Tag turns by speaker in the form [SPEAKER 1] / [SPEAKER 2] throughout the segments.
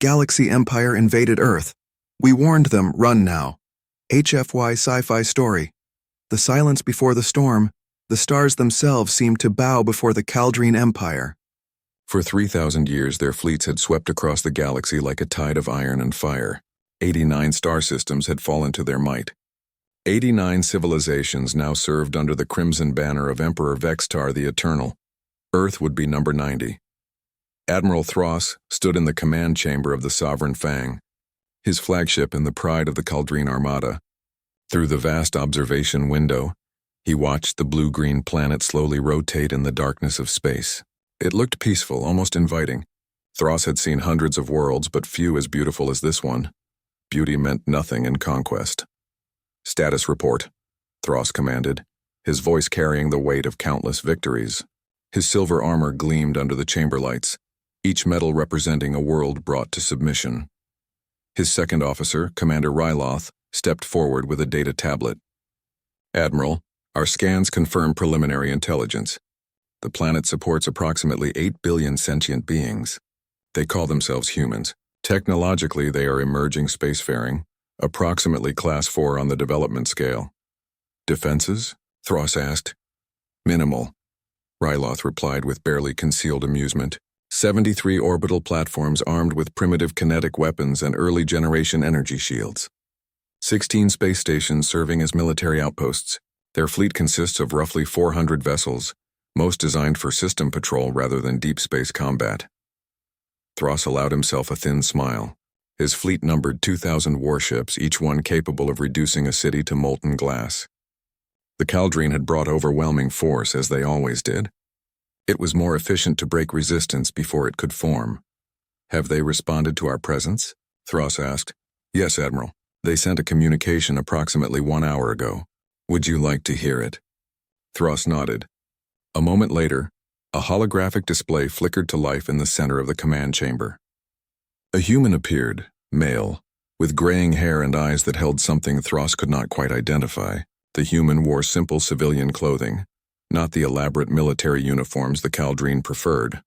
[SPEAKER 1] Galaxy Empire invaded Earth. We warned them, run now. HFY Sci-Fi Story. The silence before the storm, the stars themselves seemed to bow before the Kaldrine Empire.
[SPEAKER 2] For 3,000 years, their fleets had swept across the galaxy like a tide of iron and fire. 89 star systems had fallen to their might. 89 civilizations now served under the crimson banner of Emperor Vextar the Eternal. Earth would be number 90. Admiral Thros stood in the command chamber of the Sovereign Fang, his flagship and the pride of the Kaldrine Armada. Through the vast observation window, he watched the blue-green planet slowly rotate in the darkness of space. It looked peaceful, almost inviting. Thros had seen hundreds of worlds, but few as beautiful as this one. Beauty meant nothing in conquest. "Status report," Thros commanded, his voice carrying the weight of countless victories. His silver armor gleamed under the chamber lights, each medal representing a world brought to submission. His second officer, Commander Ryloth, stepped forward with a data tablet. "Admiral, our scans confirm preliminary intelligence. The planet supports approximately 8 billion sentient beings. They call themselves humans. Technologically, they are emerging spacefaring, approximately Class 4 on the development scale." "Defenses?" Thros asked. "Minimal," Ryloth replied with barely concealed amusement. 73 orbital platforms armed with primitive kinetic weapons and early-generation energy shields. 16 space stations serving as military outposts. Their fleet consists of roughly 400 vessels, most designed for system patrol rather than deep space combat. Thros allowed himself a thin smile. His fleet numbered 2,000 warships, each one capable of reducing a city to molten glass. The Kaldrine had brought overwhelming force, as they always did. It was more efficient to break resistance before it could form. "Have they responded to our presence?" Thros asked. "Yes, Admiral. They sent a communication approximately 1 hour ago. Would you like to hear it?" Thros nodded. A moment later, a holographic display flickered to life in the center of the command chamber. A human appeared, male, with graying hair and eyes that held something Thros could not quite identify. The human wore simple civilian clothing, not the elaborate military uniforms the Kaldrine preferred.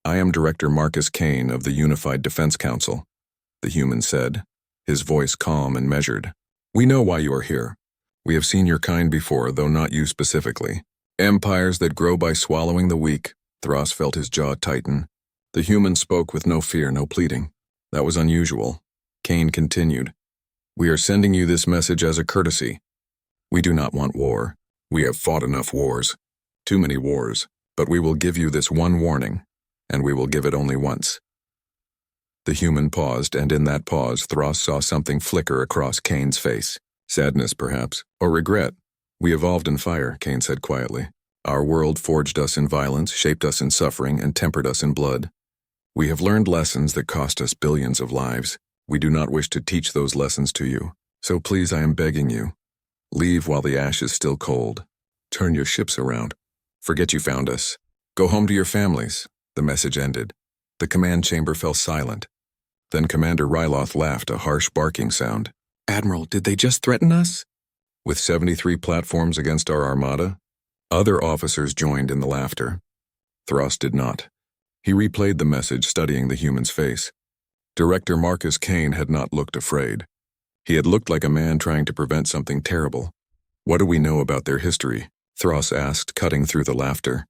[SPEAKER 2] "I am Director Marcus Kane of the Unified Defense Council," the human said, his voice calm and measured. "We know why you are here. We have seen your kind before, though not you specifically. Empires that grow by swallowing the weak." Thros felt his jaw tighten. The human spoke with no fear, no pleading. That was unusual. Kane continued. "We are sending you this message as a courtesy. We do not want war. We have fought enough wars. Too many wars. But we will give you this one warning, and we will give it only once." The human paused, and in that pause, Thros saw something flicker across Kane's face. Sadness, perhaps, or regret. "We evolved in fire," Kane said quietly. "Our world forged us in violence, shaped us in suffering, and tempered us in blood. We have learned lessons that cost us billions of lives. We do not wish to teach those lessons to you. So please, I am begging you, leave while the ash is still cold. Turn your ships around. Forget you found us. Go home to your families." The message ended. The command chamber fell silent. Then Commander Ryloth laughed, a harsh barking sound. "Admiral, did they just threaten us?" "With 73 platforms against our armada?" Other officers joined in the laughter. Thros did not. He replayed the message, studying the human's face. Director Marcus Kane had not looked afraid. He had looked like a man trying to prevent something terrible. "What do we know about their history?" Thros asked, cutting through the laughter.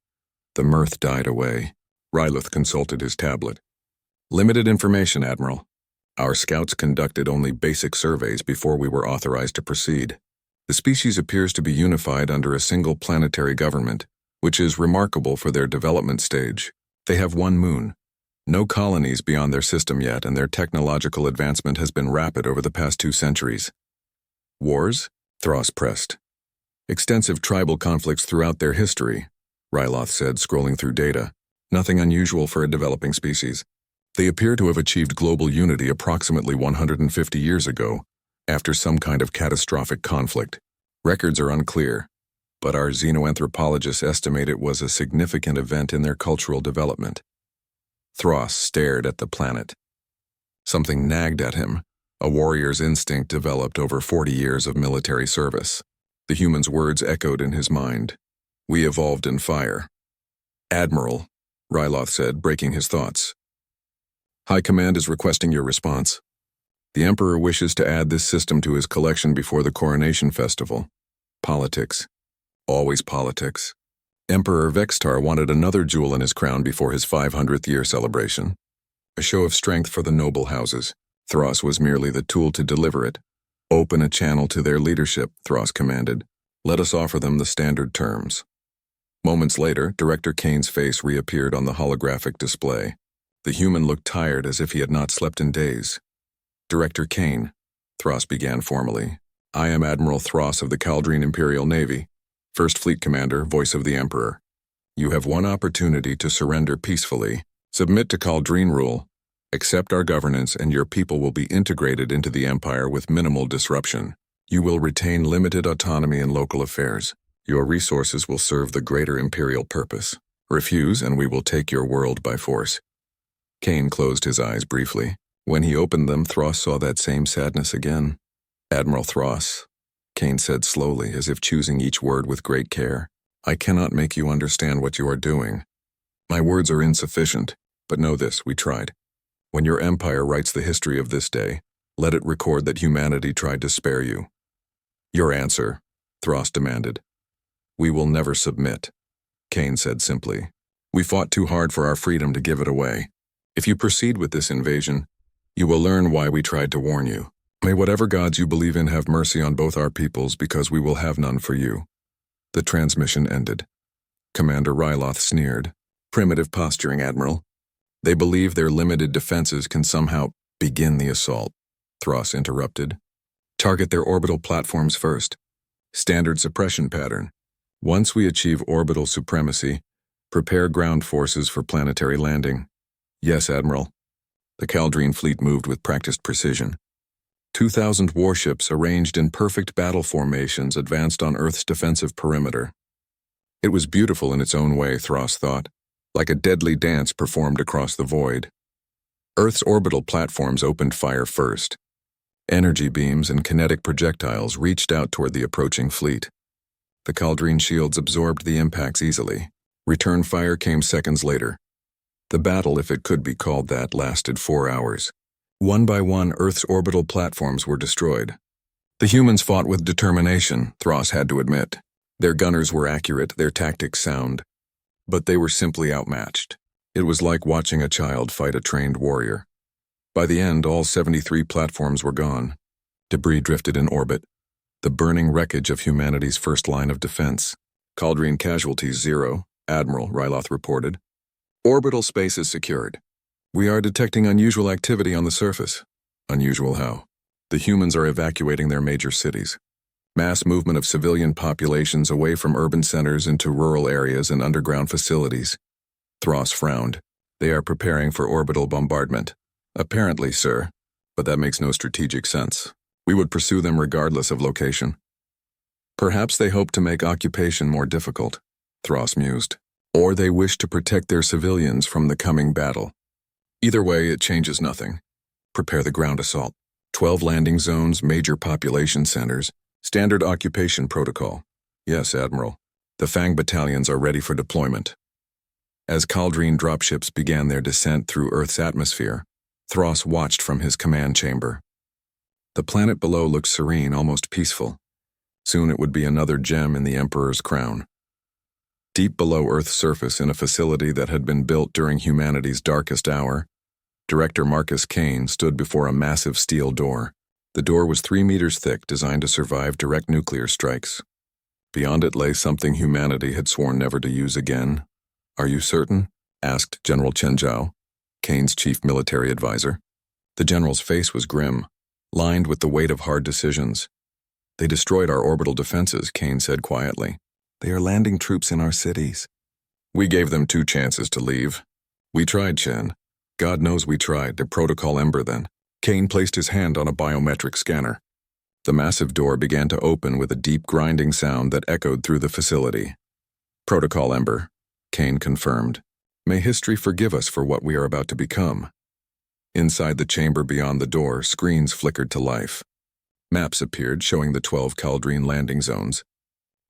[SPEAKER 2] The mirth died away. Ryloth consulted his tablet. "Limited information, Admiral. Our scouts conducted only basic surveys before we were authorized to proceed. The species appears to be unified under a single planetary government, which is remarkable for their development stage. They have one moon. No colonies beyond their system yet, and their technological advancement has been rapid over the past 2 centuries. Wars? Thros pressed. Extensive tribal conflicts throughout their history, Ryloth said, scrolling through data. Nothing unusual for a developing species. They appear to have achieved global unity approximately 150 years ago, after some kind of catastrophic conflict. Records are unclear, but our xenoanthropologists estimate it was a significant event in their cultural development. Thros stared at the planet. Something nagged at him, a warrior's instinct developed over 40 years of military service. The human's words echoed in his mind. "We evolved in fire." "Admiral," Ryloth said, breaking his thoughts. High Command is requesting your response. The Emperor wishes to add this system to his collection before the coronation festival. Politics. Always politics. Emperor Vextar wanted another jewel in his crown before his 500th year celebration. A show of strength for the noble houses. Thros was merely the tool to deliver it. Open a channel to their leadership, Thros commanded. Let us offer them the standard terms. Moments later, Director Kane's face reappeared on the holographic display. The human looked tired, as if he had not slept in days. Director Kane, Thros began formally. I am Admiral Thros of the Kaldrine Imperial Navy, First Fleet Commander, voice of the Emperor. You have one opportunity to surrender peacefully, submit to Kaldrine rule, accept our governance, and your people will be integrated into the Empire with minimal disruption. You will retain limited autonomy in local affairs. Your resources will serve the greater Imperial purpose. Refuse, and we will take your world by force. Kane closed his eyes briefly. When he opened them, Thros saw that same sadness again. Admiral Thros, Kane said slowly, as if choosing each word with great care. I cannot make you understand what you are doing. My words are insufficient, but know this, we tried. When your empire writes the history of this day, let it record that humanity tried to spare you. Your answer, Thros demanded. We will never submit, Kane said simply. We fought too hard for our freedom to give it away. If you proceed with this invasion, you will learn why we tried to warn you. May whatever gods you believe in have mercy on both our peoples, because we will have none for you. The transmission ended. Commander Ryloth sneered. Primitive posturing, Admiral. They believe their limited defenses can somehow begin the assault, Thros interrupted. Target their orbital platforms first. Standard suppression pattern. Once we achieve orbital supremacy, prepare ground forces for planetary landing. Yes, Admiral. The Kaldrine fleet moved with practiced precision. 2,000 warships arranged in perfect battle formations advanced on Earth's defensive perimeter. It was beautiful in its own way, Thros thought, like a deadly dance performed across the void. Earth's orbital platforms opened fire first. Energy beams and kinetic projectiles reached out toward the approaching fleet. The Kaldrine shields absorbed the impacts easily. Return fire came seconds later. The battle, if it could be called that, lasted 4 hours. One by one, Earth's orbital platforms were destroyed. The humans fought with determination, Thros had to admit. Their gunners were accurate, their tactics sound. But they were simply outmatched. It was like watching a child fight a trained warrior. By the end, all 73 platforms were gone. Debris drifted in orbit, the burning wreckage of humanity's first line of defense. Kaldrine casualties 0, Admiral Ryloth reported. Orbital space is secured. We are detecting unusual activity on the surface. Unusual how? The humans are evacuating their major cities. Mass movement of civilian populations away from urban centers into rural areas and underground facilities. Thros frowned. They are preparing for orbital bombardment. Apparently, sir, but that makes no strategic sense. We would pursue them regardless of location. Perhaps they hope to make occupation more difficult, Thros mused. Or they wish to protect their civilians from the coming battle. Either way, it changes nothing. Prepare the ground assault. 12 landing zones, major population centers, standard occupation protocol. Yes, Admiral. The Fang battalions are ready for deployment. As Kaldrine dropships began their descent through Earth's atmosphere, Thros watched from his command chamber. The planet below looked serene, almost peaceful. Soon it would be another gem in the Emperor's crown. Deep below Earth's surface, in a facility that had been built during humanity's darkest hour, Director Marcus Kane stood before a massive steel door. The door was 3 meters thick, designed to survive direct nuclear strikes. Beyond it lay something humanity had sworn never to use again. Are you certain? Asked General Chen Zhao, Kane's chief military advisor. The general's face was grim, lined with the weight of hard decisions. They destroyed our orbital defenses, Kane said quietly. They are landing troops in our cities. We gave them 2 chances to leave. We tried, Chen. God knows we tried, to Protocol Ember then. Kane placed his hand on a biometric scanner. The massive door began to open with a deep grinding sound that echoed through the facility. Protocol Ember, Kane confirmed. May history forgive us for what we are about to become. Inside the chamber beyond the door, screens flickered to life. Maps appeared showing the 12 Kaldrine landing zones.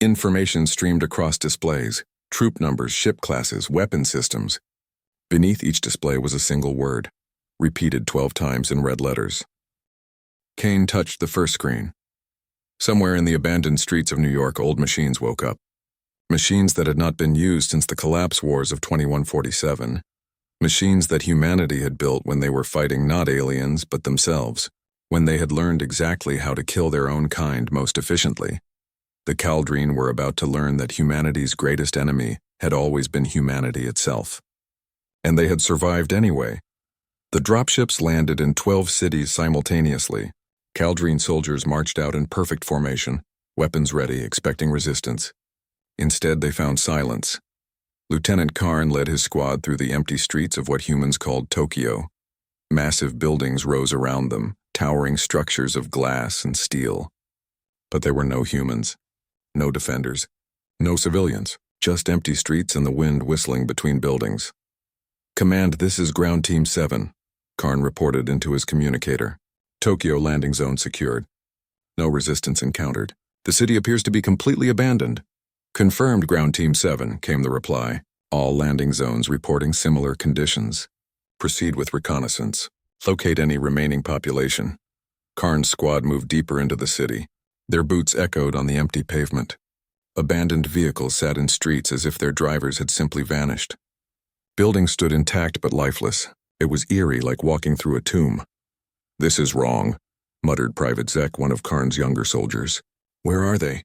[SPEAKER 2] Information streamed across displays, troop numbers, ship classes, weapon systems. Beneath each display was a single word: repeated 12 times in red letters. Kane touched the first screen. Somewhere in the abandoned streets of New York, old machines woke up. Machines that had not been used since the collapse wars of 2147. Machines that humanity had built when they were fighting not aliens but themselves, when they had learned exactly how to kill their own kind most efficiently. The Kaldrine were about to learn that humanity's greatest enemy had always been humanity itself. And they had survived anyway. The dropships landed in 12 cities simultaneously. Kaldrine soldiers marched out in perfect formation, weapons ready, expecting resistance. Instead, they found silence. Lieutenant Karn led his squad through the empty streets of what humans called Tokyo. Massive buildings rose around them, towering structures of glass and steel. But there were no humans, no defenders, no civilians, just empty streets and the wind whistling between buildings. "Command, this is Ground Team 7, Karn reported into his communicator. "Tokyo landing zone secured. No resistance encountered. The city appears to be completely abandoned." "Confirmed, Ground Team 7, came the reply. "All landing zones reporting similar conditions. Proceed with reconnaissance. Locate any remaining population." Karn's squad moved deeper into the city. Their boots echoed on the empty pavement. Abandoned vehicles sat in streets as if their drivers had simply vanished. Buildings stood intact but lifeless. It was eerie, like walking through a tomb. "This is wrong," muttered Private Zek, one of Karn's younger soldiers. "Where are they?"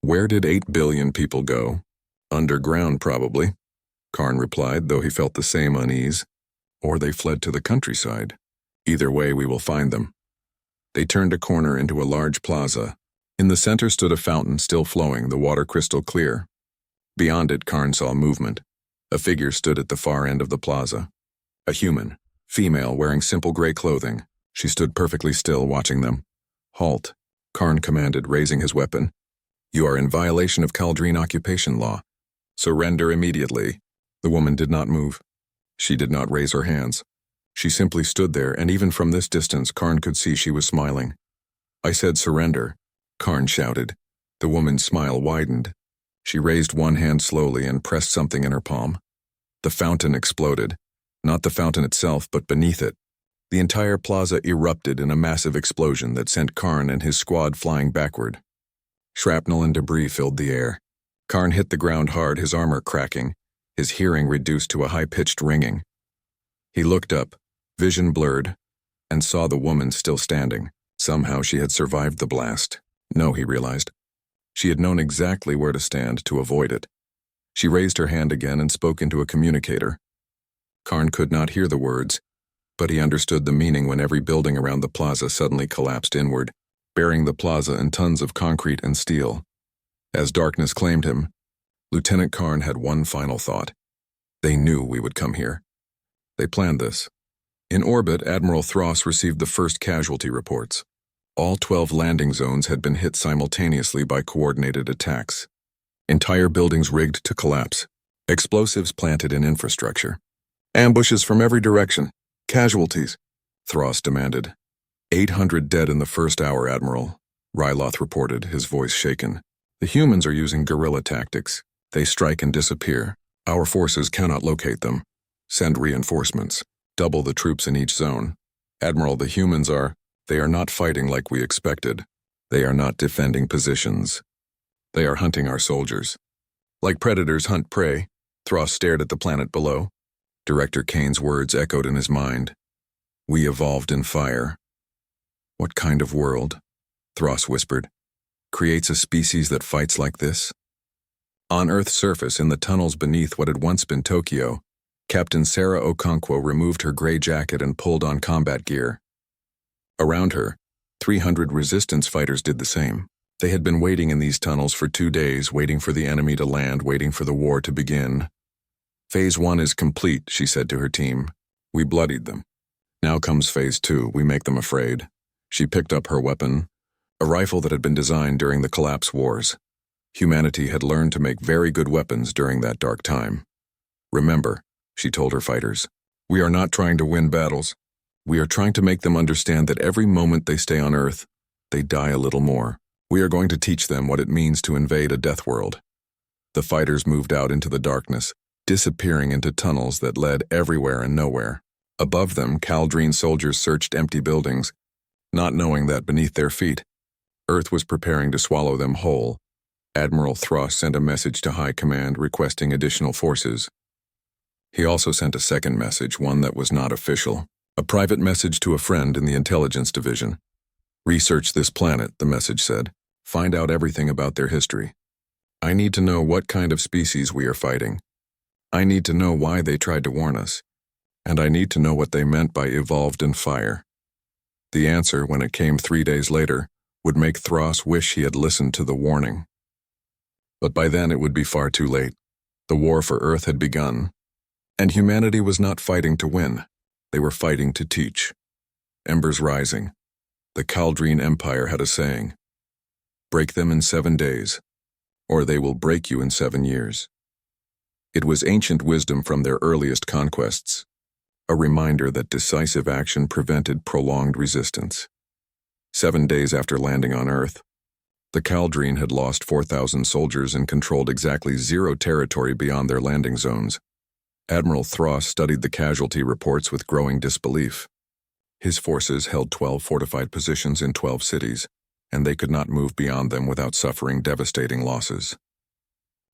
[SPEAKER 2] "Where did 8 billion people go?" "Underground, probably," Karn replied, though he felt the same unease. "Or they fled to the countryside. Either way, we will find them." They turned a corner into a large plaza. In the center stood a fountain still flowing, the water crystal clear. Beyond it, Karn saw movement. A figure stood at the far end of the plaza. A human, female, wearing simple gray clothing. She stood perfectly still, watching them. "Halt," Karn commanded, raising his weapon. "You are in violation of Kaldrine occupation law. Surrender immediately." The woman did not move. She did not raise her hands. She simply stood there, and even from this distance, Karn could see she was smiling. "I said surrender," Karn shouted. The woman's smile widened. She raised one hand slowly and pressed something in her palm. The fountain exploded. Not the fountain itself, but beneath it. The entire plaza erupted in a massive explosion that sent Karn and his squad flying backward. Shrapnel and debris filled the air. Karn hit the ground hard, his armor cracking, his hearing reduced to a high-pitched ringing. He looked up, vision blurred, and saw the woman still standing. Somehow she had survived the blast. No, he realized. She had known exactly where to stand to avoid it. She raised her hand again and spoke into a communicator. Karn could not hear the words, but he understood the meaning when every building around the plaza suddenly collapsed inward, burying the plaza in tons of concrete and steel. As darkness claimed him, Lieutenant Karn had one final thought. They knew we would come here. They planned this. In orbit, Admiral Thross received the first casualty reports. All 12 landing zones had been hit simultaneously by coordinated attacks. Entire buildings rigged to collapse. Explosives planted in infrastructure. "Ambushes from every direction. Casualties," Thross demanded. 800 dead in the first hour, Admiral, Ryloth reported, his voice shaken. "The humans are using guerrilla tactics. They strike and disappear. Our forces cannot locate them. Send reinforcements. Double the troops in each zone. Admiral, the humans they are not fighting like we expected. They are not defending positions. They are hunting our soldiers. Like predators hunt prey." Thross stared at the planet below. Director Kane's words echoed in his mind. "We evolved in fire." "What kind of world?" Thross whispered. "Creates a species that fights like this?" On Earth's surface, in the tunnels beneath what had once been Tokyo, Captain Sarah Okonkwo removed her gray jacket and pulled on combat gear. Around her, 300 resistance fighters did the same. They had been waiting in these tunnels for 2 days, waiting for the enemy to land, waiting for the war to begin. "Phase 1 is complete," she said to her team. "We bloodied them. Now comes Phase 2, we make them afraid." She picked up her weapon, a rifle that had been designed during the collapse wars. Humanity had learned to make very good weapons during that dark time. "Remember," she told her fighters, "we are not trying to win battles. We are trying to make them understand that every moment they stay on Earth, they die a little more. We are going to teach them what it means to invade a death world." The fighters moved out into the darkness, disappearing into tunnels that led everywhere and nowhere. Above them, Kaldreen soldiers searched empty buildings, not knowing that beneath their feet, Earth was preparing to swallow them whole. Admiral Thross sent a message to High Command requesting additional forces. He also sent a second message, one that was not official, a private message to a friend in the intelligence division. "Research this planet," the message said. "Find out everything about their history. I need to know what kind of species we are fighting. I need to know why they tried to warn us. And I need to know what they meant by evolved in fire." The answer, when it came 3 days later, would make Thross wish he had listened to the warning. But by then it would be far too late. The war for Earth had begun. And humanity was not fighting to win. They were fighting to teach. Embers rising. The Kaldreen Empire had a saying: "Break them in 7 days, or they will break you in 7 years." It was ancient wisdom from their earliest conquests, a reminder that decisive action prevented prolonged resistance. 7 days after landing on Earth, the Kaldreen had lost 4,000 soldiers and controlled exactly 0 territory beyond their landing zones. Admiral Thross studied the casualty reports with growing disbelief. His forces held 12 fortified positions in 12 cities, and they could not move beyond them without suffering devastating losses.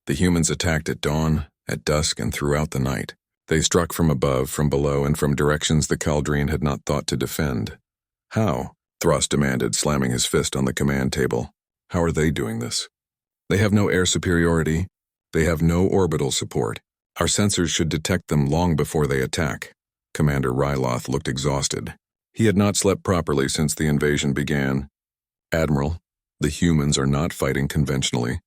[SPEAKER 2] The humans attacked at dawn, at dusk, and throughout the night. They struck from above, from below, and from directions the Kaldreen had not thought to defend. "How?" Thross demanded, slamming his fist on the command table. "How are they doing this? They have no air superiority. They have no orbital support. Our sensors should detect them long before they attack." Commander Ryloth looked exhausted. He had not slept properly since the invasion began. "Admiral, the humans are not fighting conventionally.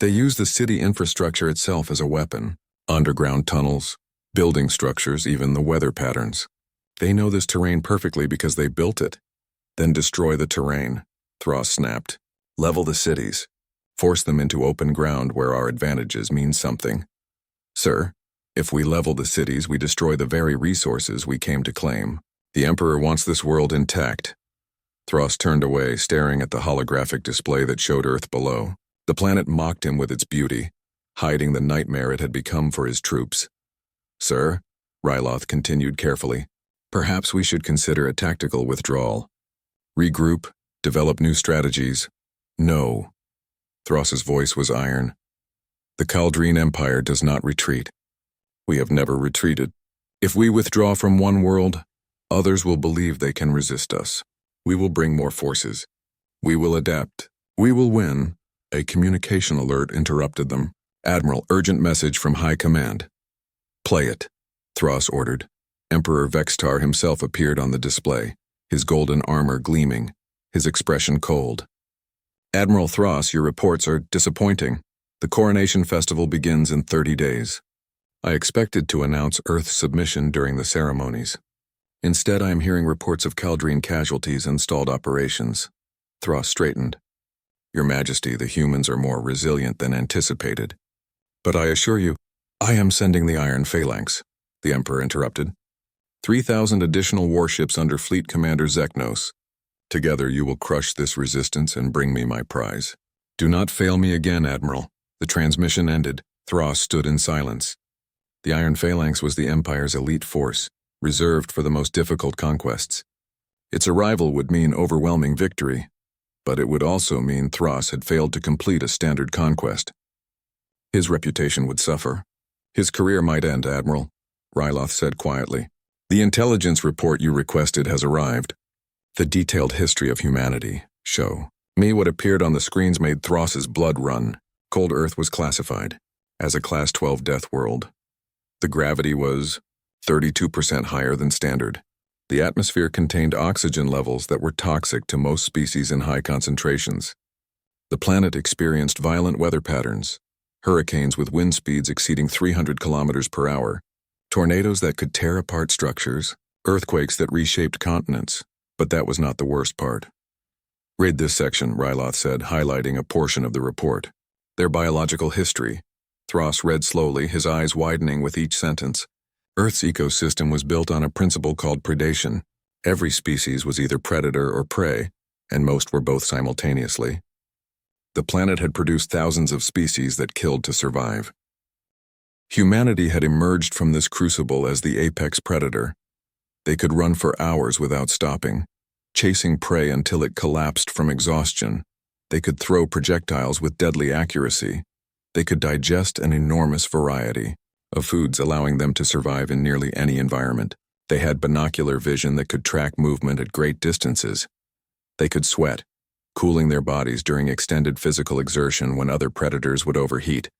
[SPEAKER 2] They use the city infrastructure itself as a weapon. Underground tunnels, building structures, even the weather patterns. They know this terrain perfectly because they built it." "Then destroy the terrain," Thross snapped. "Level the cities. Force them into open ground where our advantages mean something." "Sir, if we level the cities, we destroy the very resources we came to claim. The Emperor wants this world intact." Thross turned away, staring at the holographic display that showed Earth below. The planet mocked him with its beauty, hiding the nightmare it had become for his troops. "Sir," Ryloth continued carefully, "perhaps we should consider a tactical withdrawal. Regroup, develop new strategies." "No." Thross's voice was iron. "The Kaldreen Empire does not retreat. We have never retreated. If we withdraw from one world, others will believe they can resist us. We will bring more forces. We will adapt. We will win." A communication alert interrupted them. "Admiral, urgent message from High Command." "Play it," Thross ordered. Emperor Vextar himself appeared on the display, his golden armor gleaming, his expression cold. "Admiral Thross, your reports are disappointing. The coronation festival begins in 30 days. I expected to announce Earth's submission during the ceremonies. Instead, I am hearing reports of Kaldreen casualties and stalled operations." Thross straightened. "Your Majesty, the humans are more resilient than anticipated. But I assure you, I am sending the Iron Phalanx," the Emperor interrupted. 3,000 additional warships under Fleet Commander Zeknos. Together you will crush this resistance and bring me my prize. Do not fail me again, Admiral." The transmission ended. Thross stood in silence. The Iron Phalanx was the Empire's elite force, reserved for the most difficult conquests. Its arrival would mean overwhelming victory, but it would also mean Thross had failed to complete a standard conquest. His reputation would suffer. "His career might end, Admiral," Ryloth said quietly. "The intelligence report you requested has arrived. The detailed history of humanity show me what appeared on the screens made Thross's blood run. Cold Earth was classified as a Class 12 death world. The gravity was 32% higher than standard. The atmosphere contained oxygen levels that were toxic to most species in high concentrations. The planet experienced violent weather patterns, hurricanes with wind speeds exceeding 300 kilometers per hour, tornadoes that could tear apart structures, earthquakes that reshaped continents. But that was not the worst part. "Read this section," Ryloth said, highlighting a portion of the report. "Their biological history." Thross read slowly, his eyes widening with each sentence. Earth's ecosystem was built on a principle called predation. Every species was either predator or prey, and most were both simultaneously. The planet had produced thousands of species that killed to survive. Humanity had emerged from this crucible as the apex predator. They could run for hours without stopping, chasing prey until it collapsed from exhaustion. They could throw projectiles with deadly accuracy. They could digest an enormous variety of foods, allowing them to survive in nearly any environment. They had binocular vision that could track movement at great distances. They could sweat, cooling their bodies during extended physical exertion when other predators would overheat.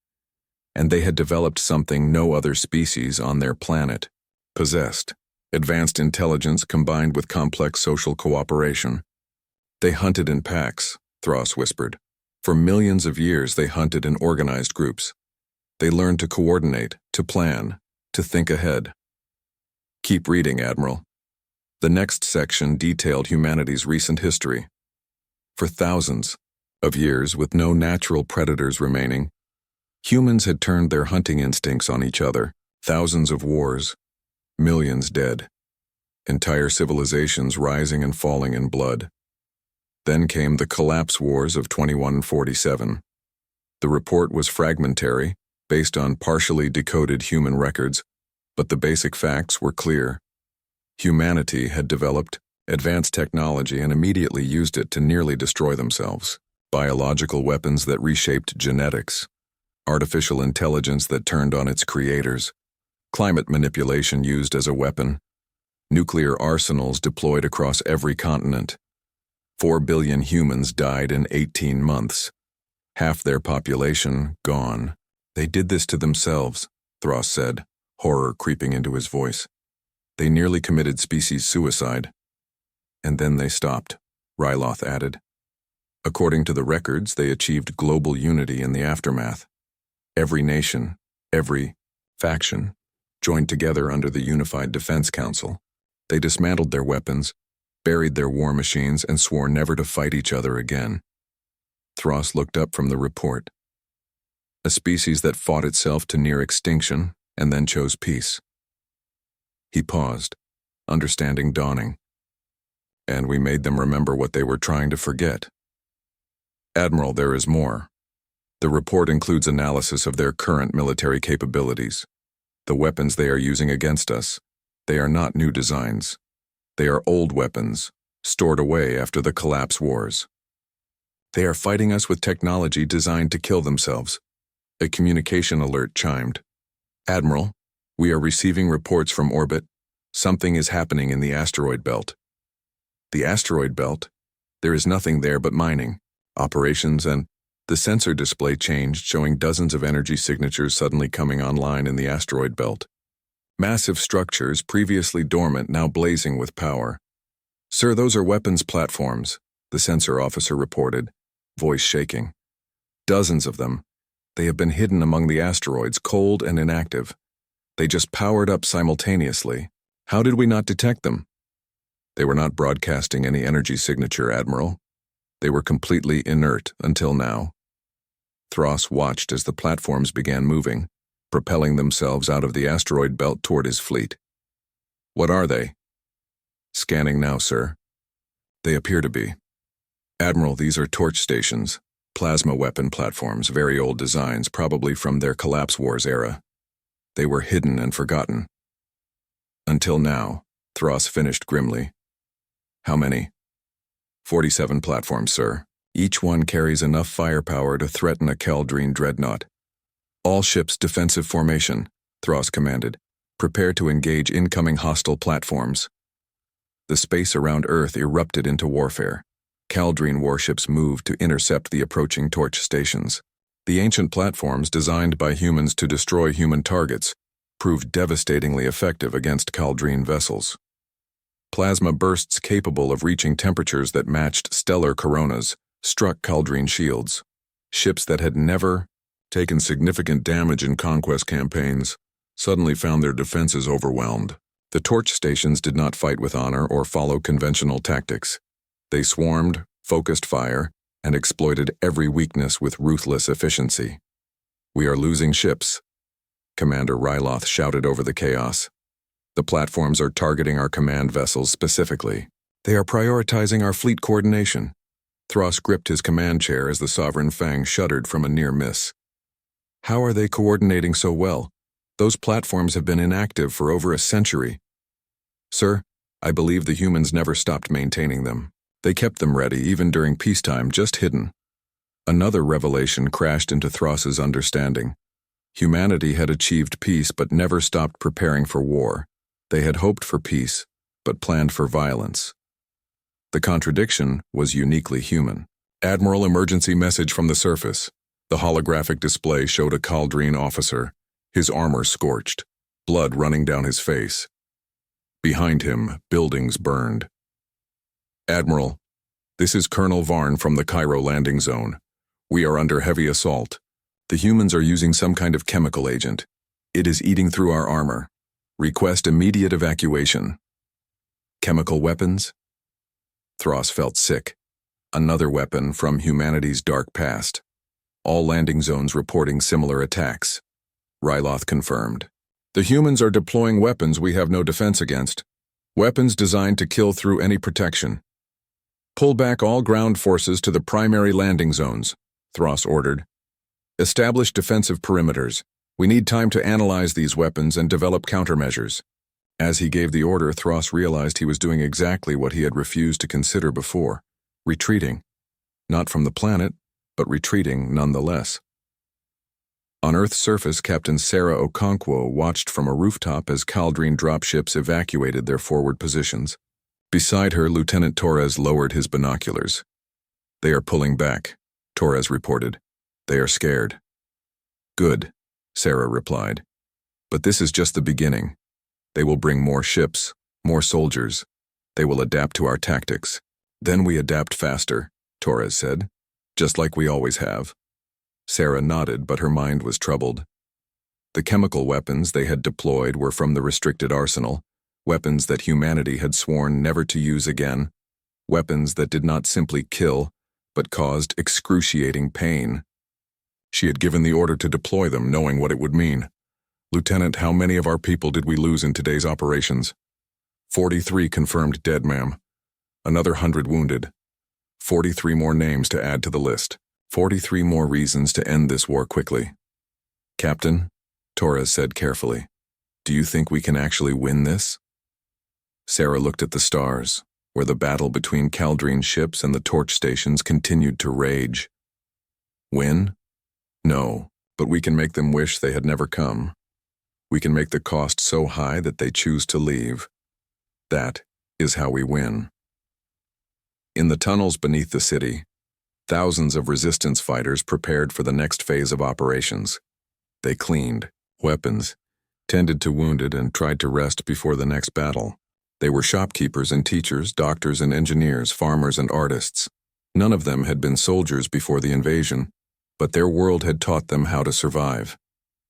[SPEAKER 2] And they had developed something no other species on their planet possessed: advanced intelligence combined with complex social cooperation. They hunted in packs, Thros whispered. For millions of years they hunted in organized groups. They learned to coordinate, to plan, to think ahead. Keep reading, Admiral. The next section detailed humanity's recent history. For thousands of years, with no natural predators remaining, humans had turned their hunting instincts on each other. Thousands of wars, millions dead, entire civilizations rising and falling in blood. Then came the collapse wars of 2147. The report was fragmentary, based on partially decoded human records, but the basic facts were clear. Humanity had developed advanced technology and immediately used it to nearly destroy themselves. Biological weapons that reshaped genetics, artificial intelligence that turned on its creators, climate manipulation used as a weapon, nuclear arsenals deployed across every continent. 4 billion humans died in 18 months. Half their population gone. They did this to themselves, Thros said, horror creeping into his voice. They nearly committed species suicide. And then they stopped, Ryloth added. According to the records, they achieved global unity in the aftermath. Every nation, every faction, joined together under the Unified Defense Council. They dismantled their weapons, buried their war machines, and swore never to fight each other again. Thros looked up from the report. A species that fought itself to near extinction and then chose peace. He paused, understanding dawning. And we made them remember what they were trying to forget. Admiral, there is more. The report includes analysis of their current military capabilities. The weapons they are using against us, they are not new designs. They are old weapons, stored away after the collapse wars. They are fighting us with technology designed to kill themselves. A communication alert chimed. Admiral, we are receiving reports from orbit. Something is happening in the asteroid belt. The asteroid belt? There is nothing there but mining, operations, and the sensor display changed, showing dozens of energy signatures suddenly coming online in the asteroid belt. Massive structures, previously dormant, now blazing with power. Sir, those are weapons platforms, the sensor officer reported, voice shaking. Dozens of them. They have been hidden among the asteroids, cold and inactive. They just powered up simultaneously. How did we not detect them? They were not broadcasting any energy signature, Admiral. They were completely inert until now. Thros watched as the platforms began moving, propelling themselves out of the asteroid belt toward his fleet. What are they? Scanning now, sir. They appear to be. Admiral, these are torch stations, plasma weapon platforms, very old designs, probably from their collapse wars era. They were hidden and forgotten. Until now, Thros finished grimly. How many? 47 platforms, sir. Each one carries enough firepower to threaten a Kaldrine dreadnought. All ships defensive formation, Thros commanded. Prepare to engage incoming hostile platforms. The space around Earth erupted into warfare. Kaldrine warships moved to intercept the approaching torch stations. The ancient platforms, designed by humans to destroy human targets, proved devastatingly effective against Kaldrine vessels. Plasma bursts capable of reaching temperatures that matched stellar coronas struck Kaldrine shields. Ships that had never taken significant damage in conquest campaigns suddenly found their defenses overwhelmed. The torch stations did not fight with honor or follow conventional tactics. They swarmed, focused fire, and exploited every weakness with ruthless efficiency. We are losing ships, Commander Ryloth shouted over the chaos. The platforms are targeting our command vessels specifically. They are prioritizing our fleet coordination. Thros gripped his command chair as the Sovereign Fang shuddered from a near miss. How are they coordinating so well? Those platforms have been inactive for over a century. Sir, I believe the humans never stopped maintaining them. They kept them ready even during peacetime, just hidden. Another revelation crashed into Thross's understanding. Humanity had achieved peace but never stopped preparing for war. They had hoped for peace, but planned for violence. The contradiction was uniquely human. Admiral, emergency message from the surface. The holographic display showed a Kaldrine officer, his armor scorched, blood running down his face. Behind him, buildings burned. Admiral, this is Colonel Varn from the Cairo landing zone. We are under heavy assault. The humans are using some kind of chemical agent. It is eating through our armor. Request immediate evacuation. Chemical weapons? Thross felt sick. Another weapon from humanity's dark past. All landing zones reporting similar attacks. Ryloth confirmed. The humans are deploying weapons we have no defense against. Weapons designed to kill through any protection. Pull back all ground forces to the primary landing zones, Thross ordered. Establish defensive perimeters. We need time to analyze these weapons and develop countermeasures. As he gave the order, Thross realized he was doing exactly what he had refused to consider before, retreating. Not from the planet, but retreating nonetheless. On Earth's surface, Captain Sarah Okonkwo watched from a rooftop as Kaldrine dropships evacuated their forward positions. Beside her, Lieutenant Torres lowered his binoculars. They are pulling back, Torres reported. They are scared. Good, Sarah replied. But this is just the beginning. They will bring more ships, more soldiers. They will adapt to our tactics. Then we adapt faster, Torres said. Just like we always have. Sarah nodded, but her mind was troubled. The chemical weapons they had deployed were from the restricted arsenal, weapons that humanity had sworn never to use again, weapons that did not simply kill, but caused excruciating pain. She had given the order to deploy them, knowing what it would mean. Lieutenant, how many of our people did we lose in today's operations? 43 confirmed dead, ma'am. Another 100 wounded. 43 more names to add to the list. 43 more reasons to end this war quickly. Captain, Torres said carefully, do you think we can actually win this? Sarah looked at the stars, where the battle between Kaldrine ships and the torch stations continued to rage. Win? No, but we can make them wish they had never come. We can make the cost so high that they choose to leave. That is how we win. In the tunnels beneath the city, thousands of resistance fighters prepared for the next phase of operations. They cleaned weapons, tended to wounded, and tried to rest before the next battle. They were shopkeepers and teachers, doctors and engineers, farmers and artists. None of them had been soldiers before the invasion, but their world had taught them how to survive.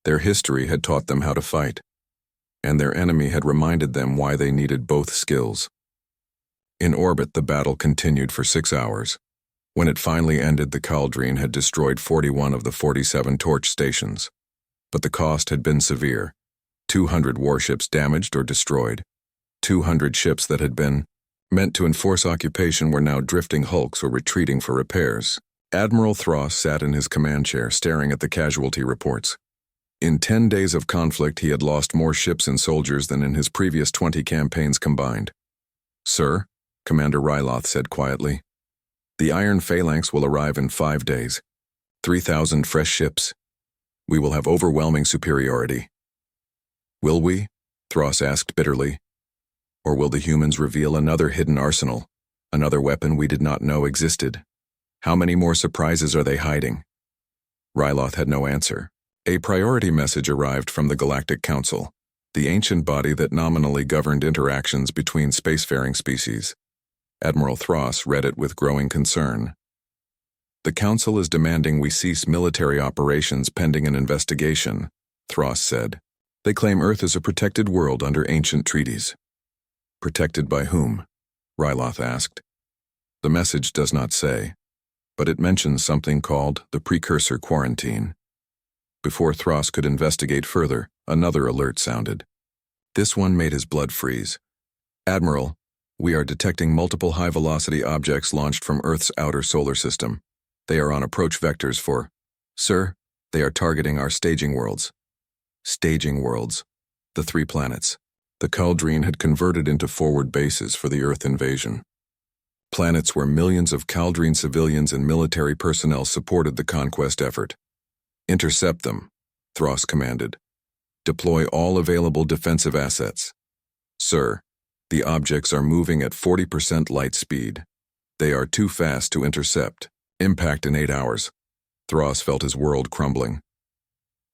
[SPEAKER 2] Their history had taught them how to fight, and their enemy had reminded them why they needed both skills. In orbit, the battle continued for 6 hours. When it finally ended, the Kaldrine had destroyed 41 of the 47 torch stations. But the cost had been severe. 200 warships damaged or destroyed. 200 ships that had been meant to enforce occupation were now drifting hulks or retreating for repairs. Admiral Thross sat in his command chair staring at the casualty reports. In 10 days of conflict, he had lost more ships and soldiers than in his previous 20 campaigns combined. Sir, Commander Ryloth said quietly, the Iron Phalanx will arrive in 5 days. 3,000 fresh ships. We will have overwhelming superiority. Will we? Thross asked bitterly. Or will the humans reveal another hidden arsenal, another weapon we did not know existed? How many more surprises are they hiding? Ryloth had no answer. A priority message arrived from the Galactic Council, the ancient body that nominally governed interactions between spacefaring species. Admiral Thross read it with growing concern. The Council is demanding we cease military operations pending an investigation, Thross said. They claim Earth is a protected world under ancient treaties. Protected by whom? Ryloth asked. The message does not say, but it mentions something called the precursor quarantine. Before Thross could investigate further, another alert sounded. This one made his blood freeze. Admiral, we are detecting multiple high-velocity objects launched from Earth's outer solar system. They are on approach vectors for... Sir, they are targeting our staging worlds. Staging worlds. The 3 planets. The Kaldreen had converted into forward bases for the Earth invasion. Planets where millions of Kaldreen civilians and military personnel supported the conquest effort. Intercept them, Thros commanded. Deploy all available defensive assets. Sir, the objects are moving at 40% light speed. They are too fast to intercept. Impact in 8 hours. Thros felt his world crumbling.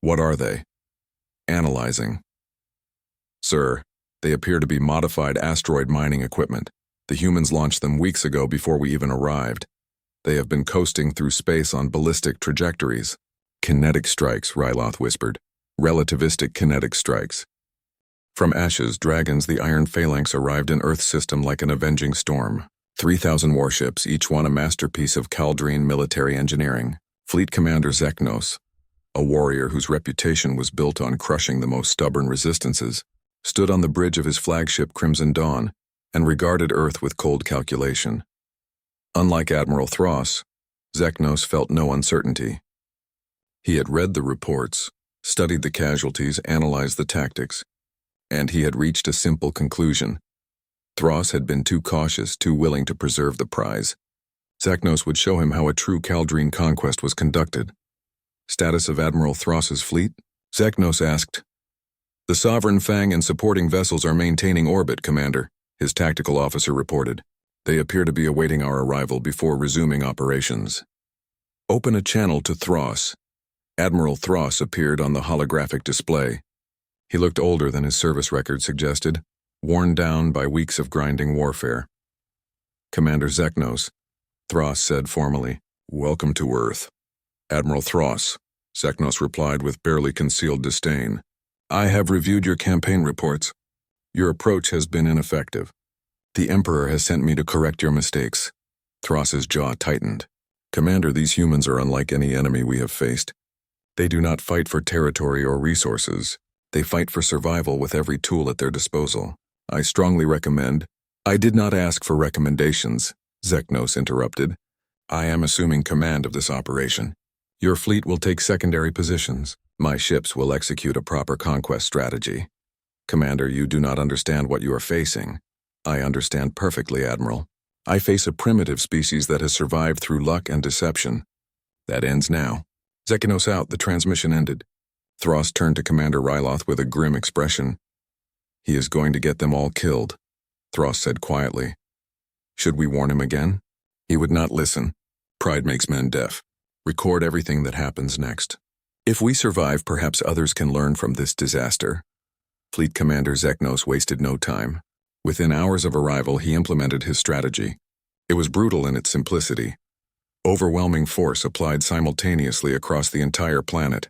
[SPEAKER 2] What are they? Analyzing. Sir, they appear to be modified asteroid mining equipment. The humans launched them weeks ago before we even arrived. They have been coasting through space on ballistic trajectories. Kinetic strikes, Ryloth whispered. Relativistic kinetic strikes. From ashes, dragons, the iron phalanx arrived in Earth's system like an avenging storm. 3,000 warships, each one a masterpiece of Kaldreen military engineering. Fleet Commander Zeknos, a warrior whose reputation was built on crushing the most stubborn resistances, stood on the bridge of his flagship Crimson Dawn and regarded Earth with cold calculation. Unlike Admiral Thros, Zeknos felt no uncertainty. He had read the reports, studied the casualties, analyzed the tactics, and he had reached a simple conclusion. Thros had been too cautious, too willing to preserve the prize. Zeknos would show him how a true Kaldreen conquest was conducted. Status of Admiral Thros's fleet? Zeknos asked. The Sovereign Fang and supporting vessels are maintaining orbit, Commander, his tactical officer reported. They appear to be awaiting our arrival before resuming operations. Open a channel to Thros. Admiral Thros appeared on the holographic display. He looked older than his service record suggested, worn down by weeks of grinding warfare. Commander Zeknos, Thros said formally, welcome to Earth. Admiral Thros, Zeknos replied with barely concealed disdain. I have reviewed your campaign reports. Your approach has been ineffective. The Emperor has sent me to correct your mistakes. Thros's jaw tightened. Commander, these humans are unlike any enemy we have faced. They do not fight for territory or resources. They fight for survival with every tool at their disposal. I strongly recommend. I did not ask for recommendations, Zeknos interrupted. I am assuming command of this operation. Your fleet will take secondary positions. My ships will execute a proper conquest strategy. Commander, you do not understand what you are facing. I understand perfectly, Admiral. I face a primitive species that has survived through luck and deception. That ends now. Zeknos out, the transmission ended. Thros turned to Commander Ryloth with a grim expression. He is going to get them all killed, Thros said quietly. Should we warn him again? He would not listen. Pride makes men deaf. Record everything that happens next. If we survive, perhaps others can learn from this disaster. Fleet Commander Zeknos wasted no time. Within hours of arrival, he implemented his strategy. It was brutal in its simplicity. Overwhelming force applied simultaneously across the entire planet.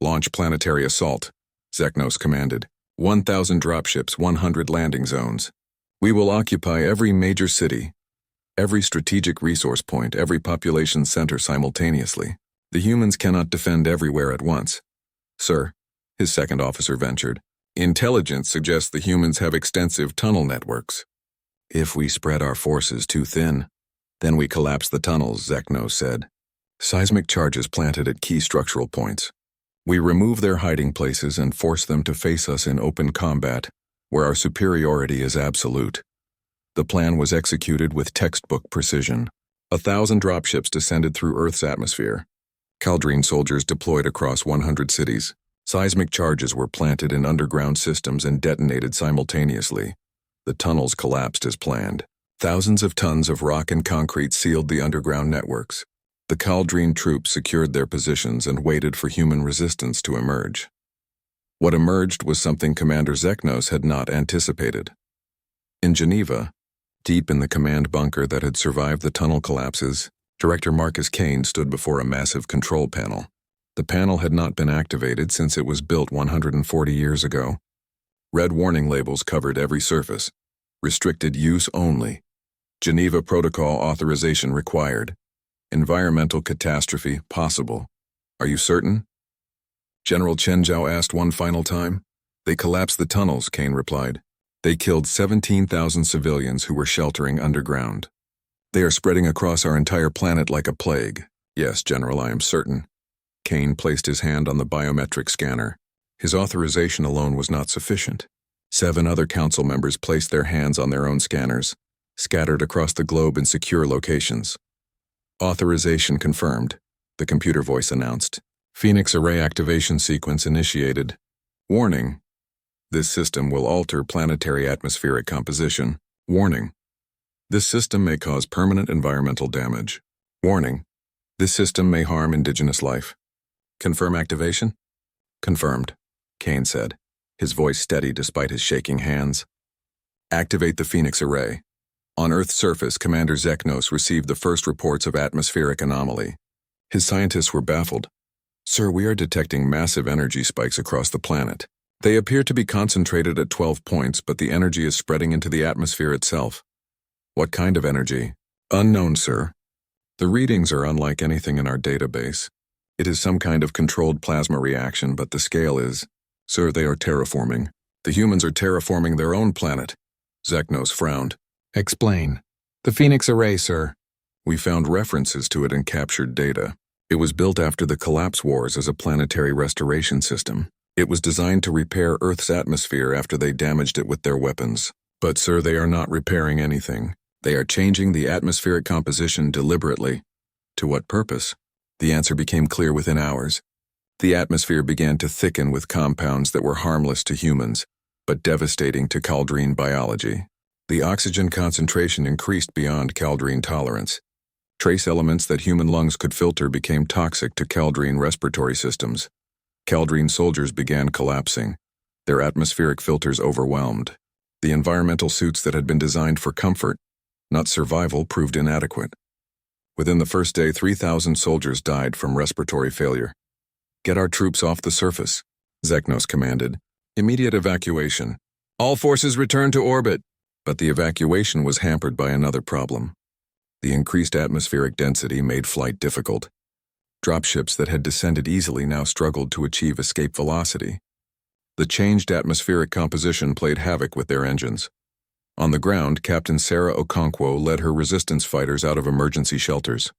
[SPEAKER 2] Launch planetary assault, Zeknos commanded. 1,000 dropships, 100 landing zones. We will occupy every major city, every strategic resource point, every population center simultaneously. The humans cannot defend everywhere at once. Sir, his second officer ventured. Intelligence suggests the humans have extensive tunnel networks. If we spread our forces too thin, then we collapse the tunnels, Zeknos said. Seismic charges planted at key structural points. We remove their hiding places and force them to face us in open combat, where our superiority is absolute. The plan was executed with textbook precision. 1,000 dropships descended through Earth's atmosphere. Kaldreen soldiers deployed across 100 cities. Seismic charges were planted in underground systems and detonated simultaneously. The tunnels collapsed as planned. Thousands of tons of rock and concrete sealed the underground networks. The Kaldreen troops secured their positions and waited for human resistance to emerge. What emerged was something Commander Zeknos had not anticipated. In Geneva, deep in the command bunker that had survived the tunnel collapses, Director Marcus Kane stood before a massive control panel. The panel had not been activated since it was built 140 years ago. Red warning labels covered every surface. Restricted use only. Geneva Protocol authorization required. Environmental catastrophe possible. Are you certain? General Chen Zhao asked one final time. They collapsed the tunnels, Kane replied. They killed 17,000 civilians who were sheltering underground. They are spreading across our entire planet like a plague. Yes, General, I am certain. Kane placed his hand on the biometric scanner. His authorization alone was not sufficient. 7 other council members placed their hands on their own scanners, scattered across the globe in secure locations. Authorization confirmed, the computer voice announced. Phoenix Array activation sequence initiated. Warning. This system will alter planetary atmospheric composition. Warning. This system may cause permanent environmental damage. Warning. This system may harm indigenous life. Confirm activation? Confirmed, Kane said, his voice steady despite his shaking hands. Activate the Phoenix Array. On Earth's surface, Commander Zeknos received the first reports of atmospheric anomaly. His scientists were baffled. Sir, we are detecting massive energy spikes across the planet. They appear to be concentrated at 12 points, but the energy is spreading into the atmosphere itself. What kind of energy? Unknown, sir. The readings are unlike anything in our database. It is some kind of controlled plasma reaction, but the scale is... Sir, they are terraforming. The humans are terraforming their own planet. Zeknos frowned. Explain. The Phoenix Array, sir. We found references to it in captured data. It was built after the collapse wars as a planetary restoration system. It was designed to repair Earth's atmosphere after they damaged it with their weapons. But, sir, they are not repairing anything. They are changing the atmospheric composition deliberately. To what purpose? The answer became clear within hours. The atmosphere began to thicken with compounds that were harmless to humans, but devastating to Kaldrine biology. The oxygen concentration increased beyond Kaldrine tolerance. Trace elements that human lungs could filter became toxic to Kaldrine respiratory systems. Kaldrine soldiers began collapsing, their atmospheric filters overwhelmed. The environmental suits that had been designed for comfort, not survival, proved inadequate. Within the first day, 3,000 soldiers died from respiratory failure. Get our troops off the surface, Zeknos commanded. Immediate evacuation. All forces return to orbit. But the evacuation was hampered by another problem. The increased atmospheric density made flight difficult. Dropships that had descended easily now struggled to achieve escape velocity. The changed atmospheric composition played havoc with their engines. On the ground, Captain Sarah Okonkwo led her resistance fighters out of emergency shelters.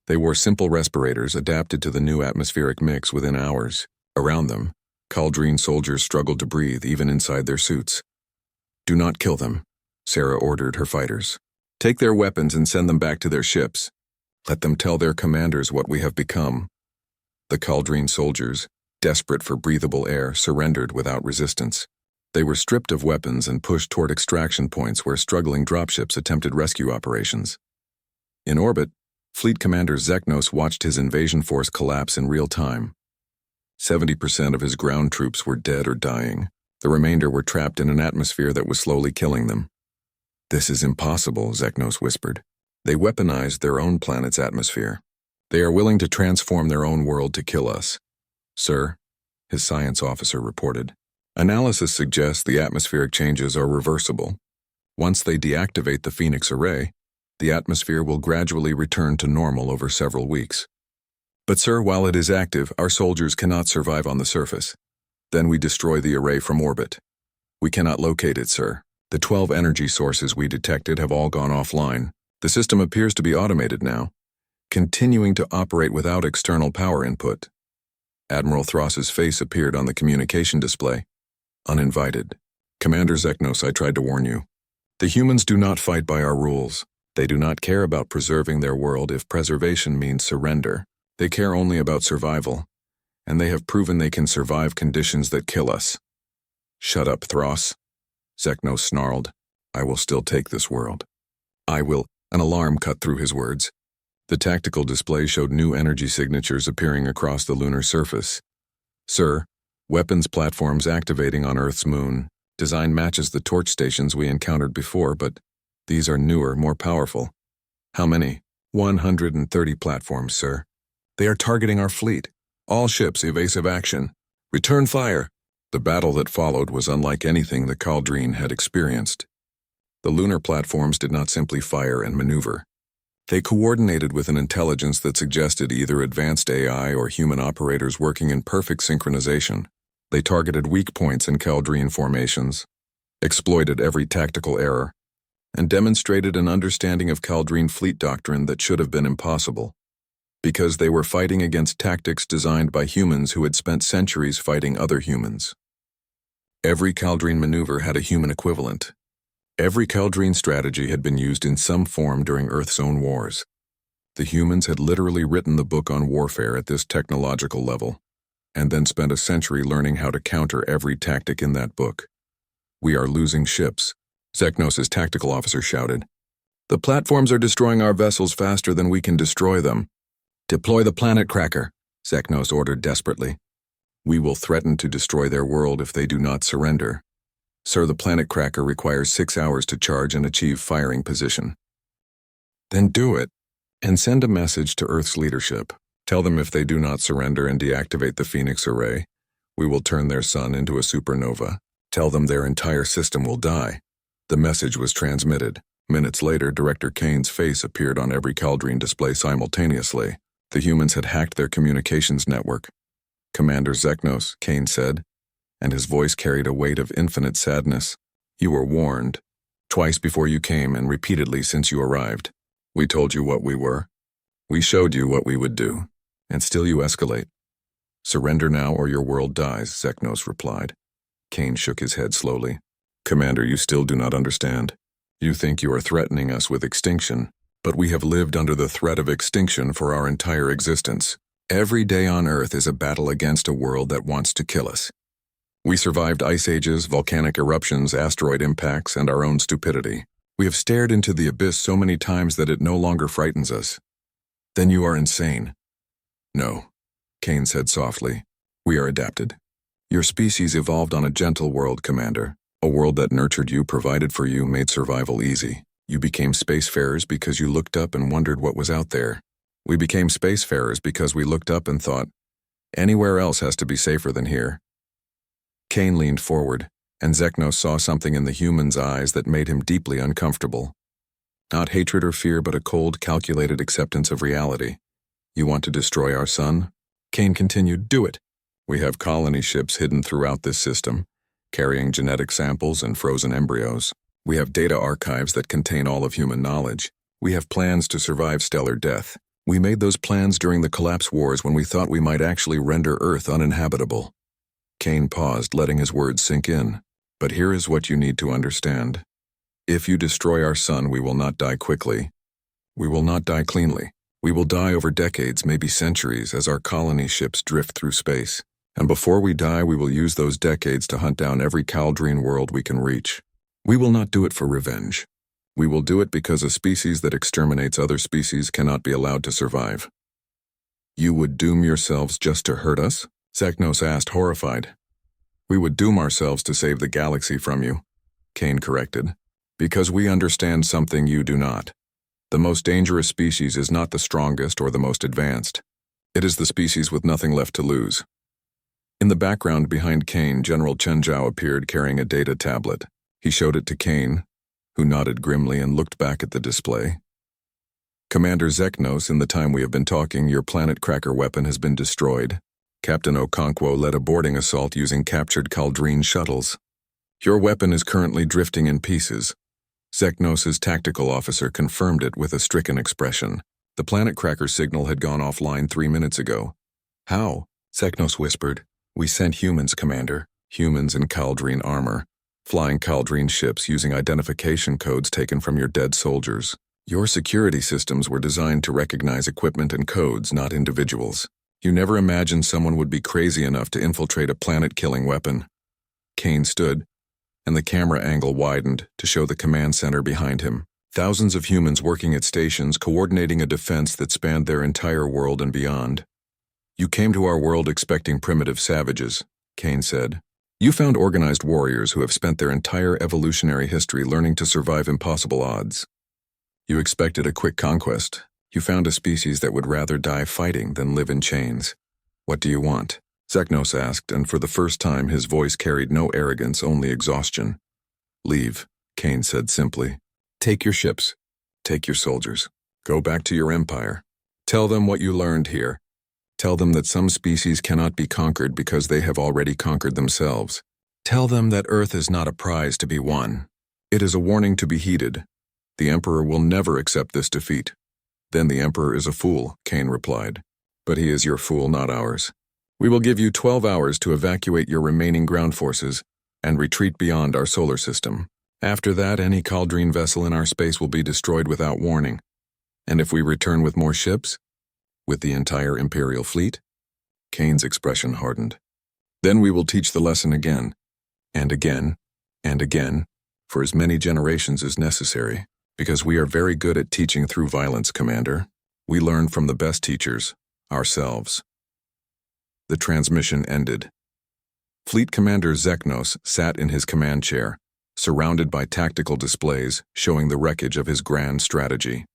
[SPEAKER 2] They wore simple respirators adapted to the new atmospheric mix within hours. Around them, Kaldrine soldiers struggled to breathe even inside their suits. Do not kill them, Sarah ordered her fighters. Take their weapons and send them back to their ships. Let them tell their commanders what we have become. The Kaldrine soldiers, desperate for breathable air, surrendered without resistance. They were stripped of weapons and pushed toward extraction points where struggling dropships attempted rescue operations. In orbit, Fleet Commander Zeknos watched his invasion force collapse in real time. 70% of his ground troops were dead or dying. The remainder were trapped in an atmosphere that was slowly killing them. This is impossible, Zeknos whispered. They weaponized their own planet's atmosphere. They are willing to transform their own world to kill us. Sir, his science officer reported. Analysis suggests the atmospheric changes are reversible. Once they deactivate the Phoenix Array, the atmosphere will gradually return to normal over several weeks. But sir, while it is active, our soldiers cannot survive on the surface. Then we destroy the array from orbit. We cannot locate it, sir. The 12 energy sources we detected have all gone offline. The system appears to be automated now, continuing to operate without external power input. Admiral Thross's face appeared on the communication display. Uninvited. Commander Zeknos, I tried to warn you. The humans do not fight by our rules. They do not care about preserving their world if preservation means surrender. They care only about survival, and they have proven they can survive conditions that kill us. Shut up, Thross. Zeknos snarled. I will still take this world. I will. An alarm cut through his words. The tactical display showed new energy signatures appearing across the lunar surface. Sir, weapons platforms activating on Earth's moon. Design matches the torch stations we encountered before, but these are newer, more powerful. How many? 130 platforms, sir. They are targeting our fleet. All ships, evasive action. Return fire. The battle that followed was unlike anything the Kaldrine had experienced. The lunar platforms did not simply fire and maneuver. They coordinated with an intelligence that suggested either advanced AI or human operators working in perfect synchronization. They targeted weak points in Kaldrine formations, exploited every tactical error, and demonstrated an understanding of Kaldrine fleet doctrine that should have been impossible, because they were fighting against tactics designed by humans who had spent centuries fighting other humans. Every Caldrine maneuver had a human equivalent. Every Caldrine strategy had been used in some form during Earth's own wars. The humans had literally written the book on warfare at this technological level, and then spent a century learning how to counter every tactic in that book. "We are losing ships," Zeknos' tactical officer shouted. "The platforms are destroying our vessels faster than we can destroy them." "Deploy the planet cracker," Zeknos ordered desperately. "We will threaten to destroy their world if they do not surrender. Sir, the planet cracker requires 6 hours to charge and achieve firing position." "Then do it, and send a message to Earth's leadership. Tell them if they do not surrender and deactivate the Phoenix Array, we will turn their sun into a supernova. Tell them their entire system will die." The message was transmitted. Minutes later, Director Kane's face appeared on every Caldrine display simultaneously. The humans had hacked their communications network. "Commander Zeknos," Kane said, and his voice carried a weight of infinite sadness. "You were warned. Twice before you came and repeatedly since you arrived. We told you what we were. We showed you what we would do. And still you escalate. Surrender now or your world dies," Zeknos replied. Kane shook his head slowly. "Commander, you still do not understand. You think you are threatening us with extinction, but we have lived under the threat of extinction for our entire existence. Every day on Earth is a battle against a world that wants to kill us. We survived ice ages, volcanic eruptions, asteroid impacts, and our own stupidity. We have stared into the abyss so many times that it no longer frightens us." "Then you are insane." "No," Kane said softly. "We are adapted. Your species evolved on a gentle world, Commander. A world that nurtured you, provided for you, made survival easy. You became spacefarers because you looked up and wondered what was out there. We became spacefarers because we looked up and thought, anywhere else has to be safer than here." Kane leaned forward, and Zeknos saw something in the human's eyes that made him deeply uncomfortable. Not hatred or fear, but a cold, calculated acceptance of reality. "You want to destroy our sun?" Kane continued. "Do it. We have colony ships hidden throughout this system, carrying genetic samples and frozen embryos. We have data archives that contain all of human knowledge. We have plans to survive stellar death. We made those plans during the collapse wars when we thought we might actually render Earth uninhabitable." Kane paused, letting his words sink in. "But here is what you need to understand. If you destroy our sun, we will not die quickly. We will not die cleanly. We will die over decades, maybe centuries, as our colony ships drift through space. And before we die, we will use those decades to hunt down every Caldrine world we can reach. We will not do it for revenge. We will do it because a species that exterminates other species cannot be allowed to survive." "You would doom yourselves just to hurt us?" Zeknos asked, horrified. "We would doom ourselves to save the galaxy from you," Kane corrected. "Because we understand something you do not. The most dangerous species is not the strongest or the most advanced. It is the species with nothing left to lose." In the background behind Kane, General Chen Zhao appeared carrying a data tablet. He showed it to Kane, who nodded grimly and looked back at the display. "Commander Zeknos, in the time we have been talking, your planet cracker weapon has been destroyed. Captain Okonkwo led a boarding assault using captured Caldrine shuttles. Your weapon is currently drifting in pieces." Zeknos' tactical officer confirmed it with a stricken expression. The planet cracker signal had gone offline 3 minutes ago. "How?" Zeknos whispered. "We sent humans, Commander. Humans in Caldrine armor. Flying Caldrine ships using identification codes taken from your dead soldiers. Your security systems were designed to recognize equipment and codes, not individuals. You never imagined someone would be crazy enough to infiltrate a planet-killing weapon." Kane stood, and the camera angle widened to show the command center behind him. Thousands of humans working at stations coordinating a defense that spanned their entire world and beyond. "You came to our world expecting primitive savages," Kane said. "You found organized warriors who have spent their entire evolutionary history learning to survive impossible odds. You expected a quick conquest. You found a species that would rather die fighting than live in chains. What do you want?" Zeknos asked, and for the first time his voice carried no arrogance, only exhaustion. "Leave," Kane said simply. "Take your ships. Take your soldiers. Go back to your empire. Tell them what you learned here. Tell them that some species cannot be conquered because they have already conquered themselves. Tell them that Earth is not a prize to be won. It is a warning to be heeded. The Emperor will never accept this defeat." "Then the Emperor is a fool," Kane replied. "But he is your fool, not ours. We will give you 12 hours to evacuate your remaining ground forces. and retreat beyond our solar system. After that, any Kaldrine vessel in our space will be destroyed without warning. And if we return with more ships? With the entire Imperial fleet? Kane's expression hardened. Then we will teach the lesson again, and again, and again, for as many generations as necessary, because we are very good at teaching through violence, Commander. We learn from the best teachers, ourselves. The transmission ended. Fleet Commander Zeknos sat in his command chair, surrounded by tactical displays showing the wreckage of his grand strategy.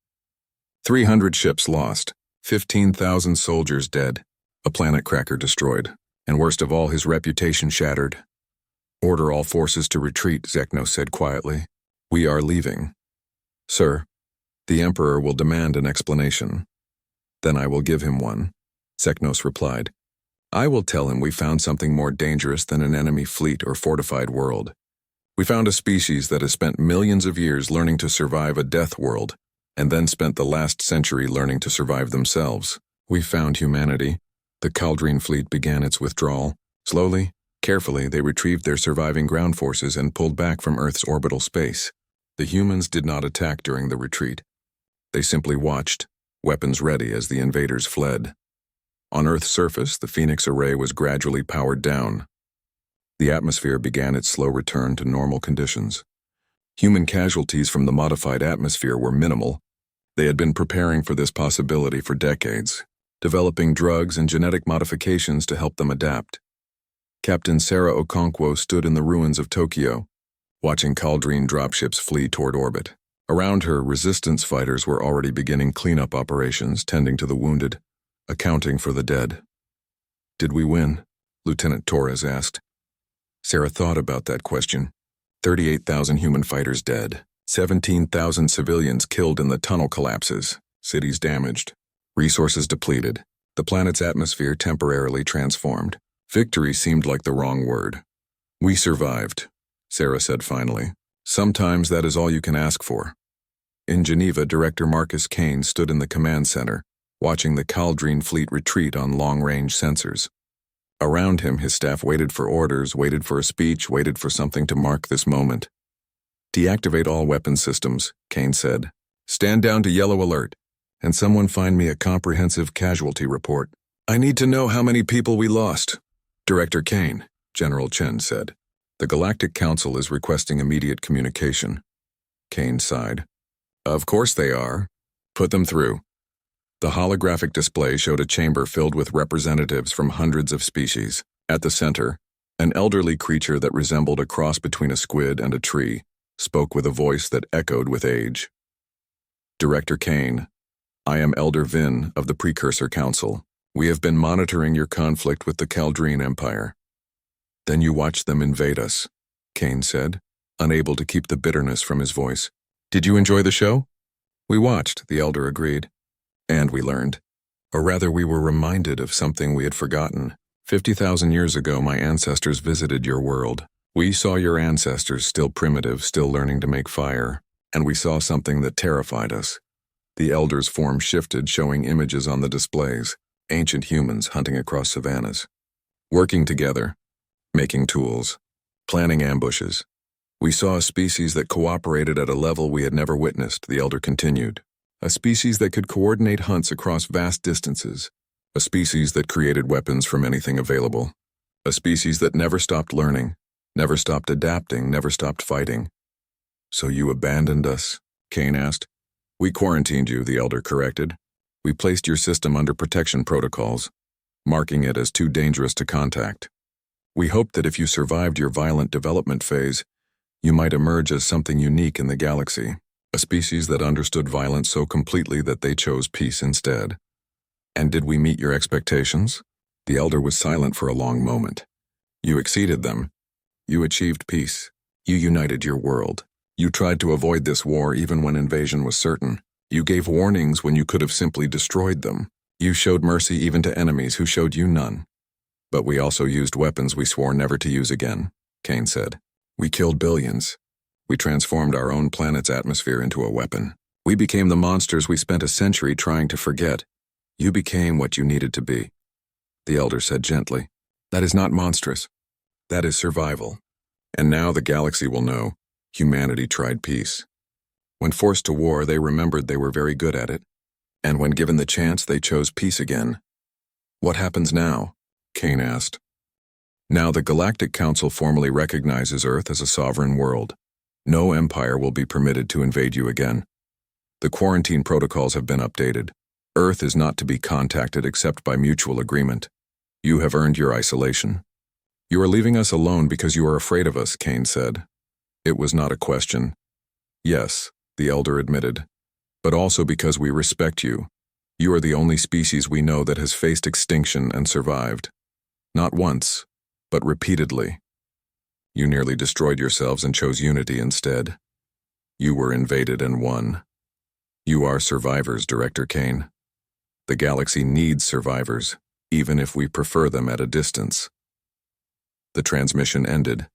[SPEAKER 2] 300 ships lost, 15,000 soldiers dead, a planet cracker destroyed, and worst of all, his reputation shattered. Order all forces to retreat, Zeknos said quietly. We are leaving. Sir, the Emperor will demand an explanation. Then I will give him one, Zeknos replied. I will tell him we found something more dangerous than an enemy fleet or fortified world. We found a species that has spent millions of years learning to survive a death world, and then spent the last century learning to survive themselves. We found humanity. The Kaldrine fleet began its withdrawal. Slowly, carefully, they retrieved their surviving ground forces and pulled back from Earth's orbital space. The humans did not attack during the retreat. They simply watched, weapons ready as the invaders fled. On Earth's surface, the Phoenix array was gradually powered down. The atmosphere began its slow return to normal conditions. Human casualties from the modified atmosphere were minimal. They had been preparing for this possibility for decades, developing drugs and genetic modifications to help them adapt. Captain Sarah Okonkwo stood in the ruins of Tokyo, watching Kaldrine dropships flee toward orbit. Around her, resistance fighters were already beginning cleanup operations, tending to the wounded, accounting for the dead. Did we win? Lieutenant Torres asked. Sarah thought about that question. 38,000 human fighters dead, 17,000 civilians killed in the tunnel collapses, cities damaged, resources depleted, the planet's atmosphere temporarily transformed. Victory seemed like the wrong word. We survived, Sarah said finally. Sometimes that is all you can ask for. In Geneva, Director Marcus Kane stood in the command center, watching the Kaldrine fleet retreat on long-range sensors. Around him, his staff waited for orders, waited for a speech, waited for something to mark this moment. Deactivate all weapon systems, Kane said. Stand down to yellow alert, and someone find me a comprehensive casualty report. I need to know how many people we lost. Director Kane, General Chen said. The Galactic Council is requesting immediate communication. Kane sighed. Of course they are. Put them through. The holographic display showed a chamber filled with representatives from hundreds of species. At the center, an elderly creature that resembled a cross between a squid and a tree spoke with a voice that echoed with age. Director Kane, I am Elder Vin of the Precursor Council. We have been monitoring your conflict with the Kaldrine Empire. Then you watched them invade us, Kane said, unable to keep the bitterness from his voice. Did you enjoy the show? We watched, the elder agreed. And we learned. Or rather, we were reminded of something we had forgotten. 50,000 years ago, my ancestors visited your world. We saw your ancestors still primitive, still learning to make fire, and we saw something that terrified us. The elder's form shifted, showing images on the displays, ancient humans hunting across savannas. Working together, making tools, planning ambushes. We saw a species that cooperated at a level we had never witnessed, the elder continued. A species that could coordinate hunts across vast distances. A species that created weapons from anything available. A species that never stopped learning, never stopped adapting, never stopped fighting. So you abandoned us? Kane asked. We quarantined you, the elder corrected. We placed your system under protection protocols, marking it as too dangerous to contact. We hoped that if you survived your violent development phase, you might emerge as something unique in the galaxy. A species that understood violence so completely that they chose peace instead. And did we meet your expectations? The elder was silent for a long moment. You exceeded them. You achieved peace. You united your world. You tried to avoid this war even when invasion was certain. You gave warnings when you could have simply destroyed them. You showed mercy even to enemies who showed you none. But we also used weapons we swore never to use again, Kane said. We killed billions. We transformed our own planet's atmosphere into a weapon. We became the monsters we spent a century trying to forget. You became what you needed to be. The elder said gently. That is not monstrous. That is survival. And now the galaxy will know humanity tried peace. When forced to war, they remembered they were very good at it. And when given the chance, they chose peace again. What happens now? Kane asked. Now the Galactic Council formally recognizes Earth as a sovereign world. No empire will be permitted to invade you again. The quarantine protocols have been updated. Earth is not to be contacted except by mutual agreement. You have earned your isolation. You are leaving us alone because you are afraid of us, Kane said. It was not a question. Yes, the elder admitted, but also because we respect you. You are the only species we know that has faced extinction and survived. Not once, but repeatedly. You nearly destroyed yourselves and chose unity instead. You were invaded and won. You are survivors, Director Kane. The galaxy needs survivors, even if we prefer them at a distance. The transmission ended.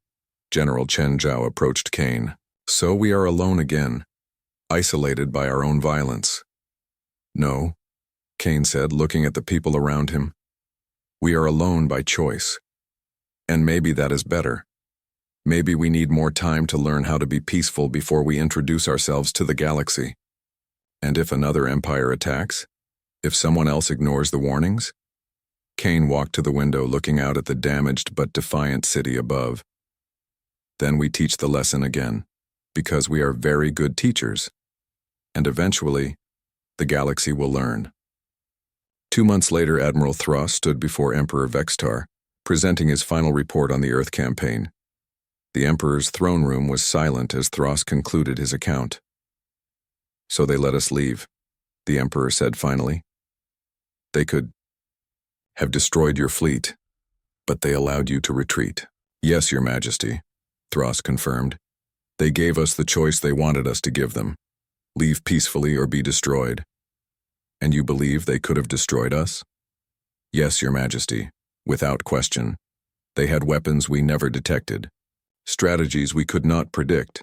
[SPEAKER 2] General Chen Zhao approached Kane. So we are alone again, isolated by our own violence. No, Kane said, looking at the people around him. We are alone by choice. And maybe that is better. Maybe we need more time to learn how to be peaceful before we introduce ourselves to the galaxy. And if another empire attacks? If someone else ignores the warnings? Kane walked to the window, looking out at the damaged but defiant city above. Then we teach the lesson again, because we are very good teachers. And eventually, the galaxy will learn. 2 months later, Admiral Thros stood before Emperor Vextar, presenting his final report on the Earth campaign. The Emperor's throne room was silent as Thros concluded his account. So they let us leave, the Emperor said finally. They could have destroyed your fleet, but they allowed you to retreat. Yes, Your Majesty, Thros confirmed. They gave us the choice they wanted us to give them. Leave peacefully or be destroyed. And you believe they could have destroyed us? Yes, Your Majesty, without question. They had weapons we never detected, strategies we could not predict,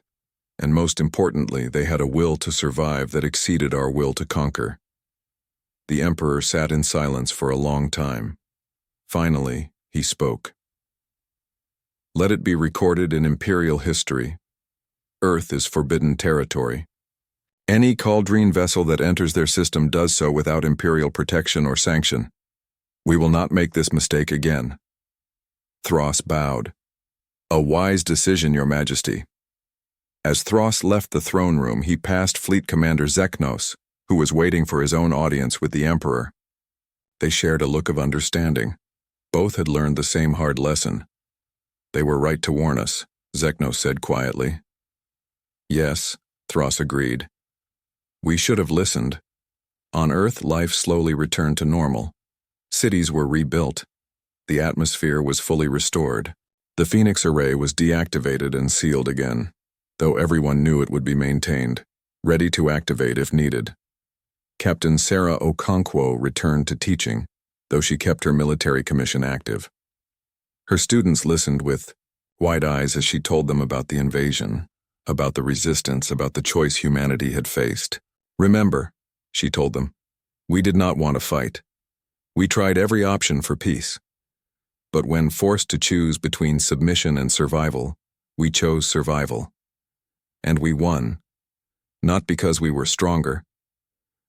[SPEAKER 2] and most importantly, they had a will to survive that exceeded our will to conquer. The Emperor sat in silence for a long time. Finally, he spoke. Let it be recorded in Imperial history. Earth is forbidden territory. Any Caldrine vessel that enters their system does so without Imperial protection or sanction. We will not make this mistake again. Thros bowed. A wise decision, Your Majesty. As Thros left the throne room, he passed Fleet Commander Zeknos, who was waiting for his own audience with the Emperor. They shared a look of understanding. Both had learned the same hard lesson. They were right to warn us, Zeknos said quietly. Yes, Thros agreed. We should have listened. On Earth, life slowly returned to normal. Cities were rebuilt. The atmosphere was fully restored. The Phoenix Array was deactivated and sealed again, though everyone knew it would be maintained, ready to activate if needed. Captain Sarah Okonkwo returned to teaching, though she kept her military commission active. Her students listened with wide eyes as she told them about the invasion, about the resistance, about the choice humanity had faced. Remember, she told them, we did not want to fight. We tried every option for peace. But when forced to choose between submission and survival, we chose survival. And we won, not because we were stronger,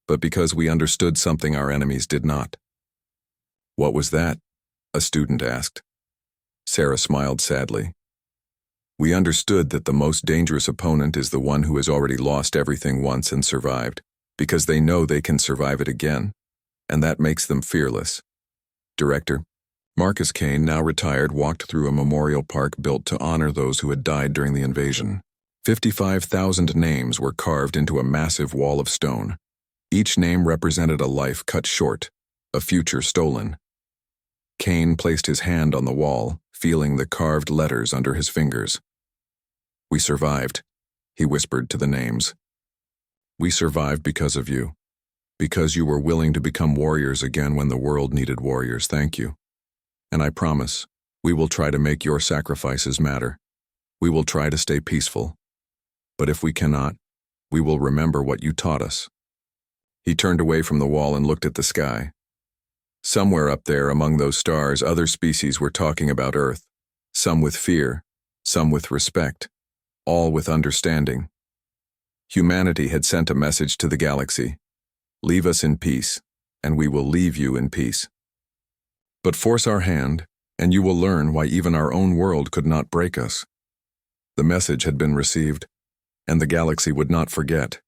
[SPEAKER 2] but because we understood something our enemies did not. What was that? A student asked. Sarah smiled sadly. We understood that the most dangerous opponent is the one who has already lost everything once and survived, because they know they can survive it again, and that makes them fearless. Director, Marcus Kane, now retired, walked through a memorial park built to honor those who had died during the invasion. 55,000 names were carved into a massive wall of stone. Each name represented a life cut short, a future stolen. Kane placed his hand on the wall, feeling the carved letters under his fingers. We survived, he whispered to the names. We survived because of you. Because you were willing to become warriors again when the world needed warriors. Thank you. And I promise, we will try to make your sacrifices matter. We will try to stay peaceful. But if we cannot, we will remember what you taught us. He turned away from the wall and looked at the sky. Somewhere up there among those stars, other species were talking about Earth, some with fear, some with respect, all with understanding. Humanity had sent a message to the galaxy: leave us in peace, and we will leave you in peace. But force our hand, and you will learn why even our own world could not break us. The message had been received, and the galaxy would not forget.